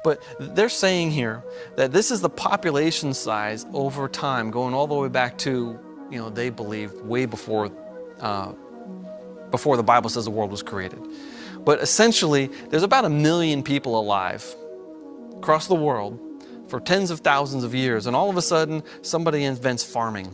But they're saying here that this is the population size over time, going all the way back to, they believe way before the Bible says the world was created. But essentially, there's about 1 million people alive across the world for tens of thousands of years, and all of a sudden, somebody invents farming.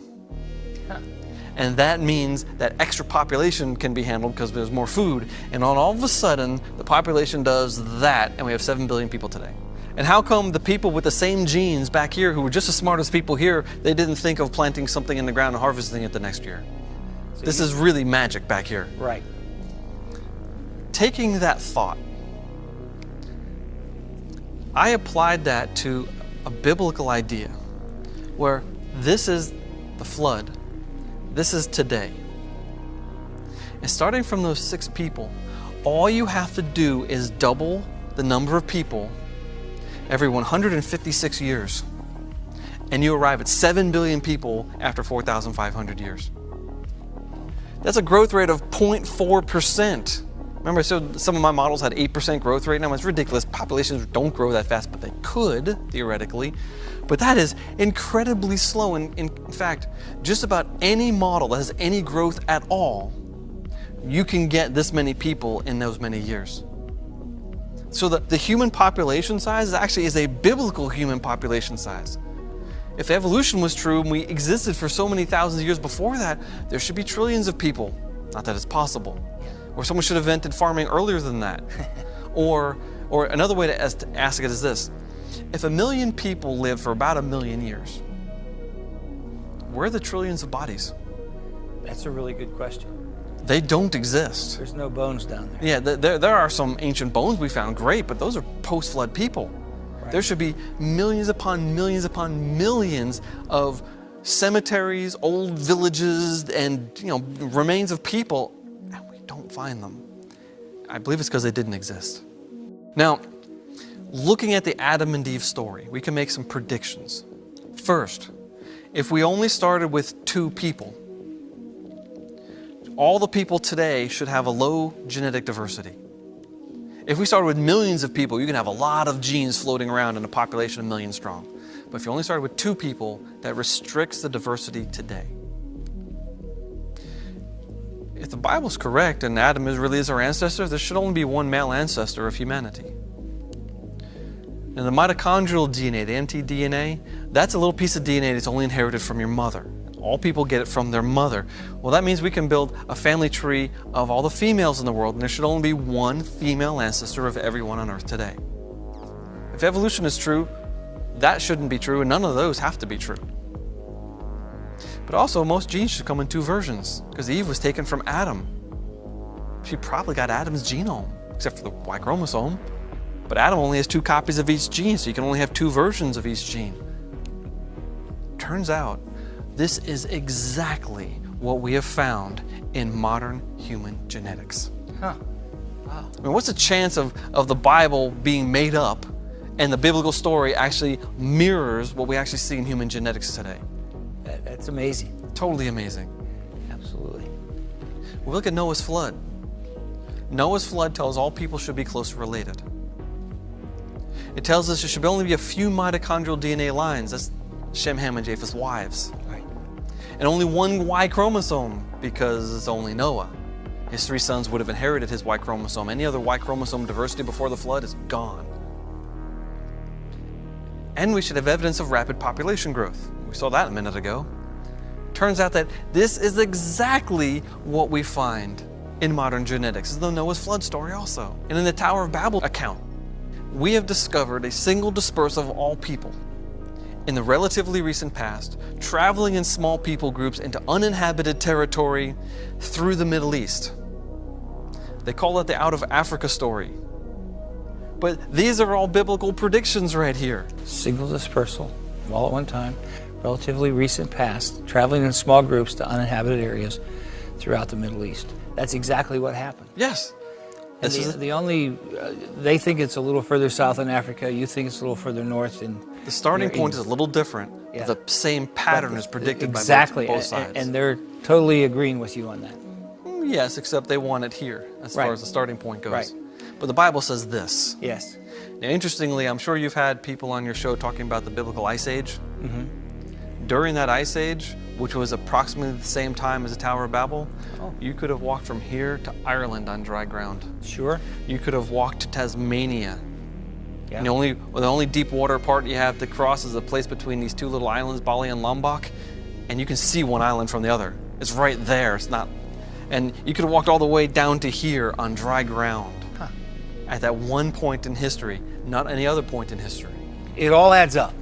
And that means that extra population can be handled because there's more food. And all of a sudden, the population does that, and we have 7 billion people today. And how come the people with the same genes back here, who were just as smart as people here, they didn't think of planting something in the ground and harvesting it the next year? So this is really magic back here. Right. Taking that thought, I applied that to a biblical idea where this is the flood. This is today. And starting from those 6 people, all you have to do is double the number of people every 156 years. And you arrive at 7 billion people after 4,500 years. That's a growth rate of 0.4%. Remember, so some of my models had 8% growth rate. Now, it's ridiculous. Populations don't grow that fast, but they could, theoretically. But that is incredibly slow. And in fact, just about any model that has any growth at all, you can get this many people in those many years. So the human population size actually is a biblical human population size. If evolution was true and we existed for so many thousands of years before that, there should be trillions of people. Not that it's possible. Or someone should have invented farming earlier than that. Or another way to ask it is this. If 1 million people live for about 1 million years, where are the trillions of bodies? That's a really good question. They don't exist. There's no bones down there. Yeah, there are some ancient bones we found, great, but those are post-flood people. Right. There should be millions upon millions of cemeteries, old villages, and remains of people, and we don't find them. I believe it's because they didn't exist. Now, looking at the Adam and Eve story, we can make some predictions. First, if we only started with 2 people, all the people today should have a low genetic diversity. If we started with millions of people, you can have a lot of genes floating around in a population of 1 million strong. But if you only started with 2 people, that restricts the diversity today. If the Bible's correct and Adam really is our ancestor, there should only be 1 male ancestor of humanity. And the mitochondrial DNA, the mtDNA, that's a little piece of DNA that's only inherited from your mother. All people get it from their mother. Well, that means we can build a family tree of all the females in the world, and there should only be 1 female ancestor of everyone on earth today. If evolution is true, that shouldn't be true, and none of those have to be true. But also, most genes should come in 2 versions, because Eve was taken from Adam. She probably got Adam's genome, except for the Y chromosome. But Adam only has 2 copies of each gene, so you can only have 2 versions of each gene. Turns out, this is exactly what we have found in modern human genetics. Huh. Wow. I mean, what's the chance of the Bible being made up and the biblical story actually mirrors what we actually see in human genetics today? That's amazing. Totally amazing. Absolutely. We look at Noah's flood. Noah's flood tells all people should be closely related. It tells us there should only be a few mitochondrial DNA lines. That's Shem, Ham, and Japheth's wives. Right. And only 1 Y chromosome, because it's only Noah. His 3 sons would have inherited his Y chromosome. Any other Y chromosome diversity before the flood is gone. And we should have evidence of rapid population growth. We saw that a minute ago. Turns out that this is exactly what we find in modern genetics. This is the Noah's flood story also. And in the Tower of Babel account, we have discovered a single dispersal of all people in the relatively recent past, traveling in small people groups into uninhabited territory through the Middle East. They call it the Out of Africa story. But these are all biblical predictions right here. Single dispersal, all at one time, relatively recent past, traveling in small groups to uninhabited areas throughout the Middle East. That's exactly what happened. Yes. And they think it's a little further south in Africa, you think it's a little further north in... The starting point is a little different. Yeah. The same pattern is predicted by both sides. And they're totally agreeing with you on that. Yes, except they want it here as far as the starting point goes. Right. But the Bible says this. Yes. Now, interestingly, I'm sure you've had people on your show talking about the biblical Ice Age. During that Ice Age, which was approximately the same time as the Tower of Babel, you could have walked from here to Ireland on dry ground. Sure. You could have walked to Tasmania. Yeah. And the only deep water part you have to cross is the place between these two little islands, Bali and Lombok, and you can see one island from the other. It's right there. It's not, and you could have walked all the way down to here on dry ground. At that one point in history, not any other point in history. It all adds up.